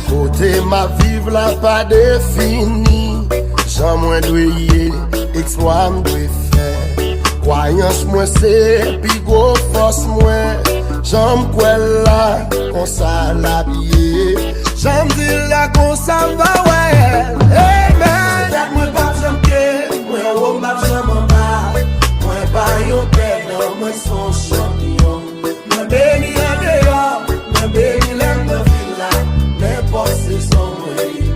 Côté ma vive la pas défini. J'en moins doué, exploit m'doué faire. Croyance moi c'est, puis gros force moi. J'en m'quoi là, qu'on ça l'habillé. J'en m'dis là qu'on ça va ouais. Hey man, that moi pas j'aime que, moi on pas j'aime en bas. Moi pas yon tête, non moi son champion. Moi béni en dehors, moi béni l'aime de villa. N'importe c'est son moi.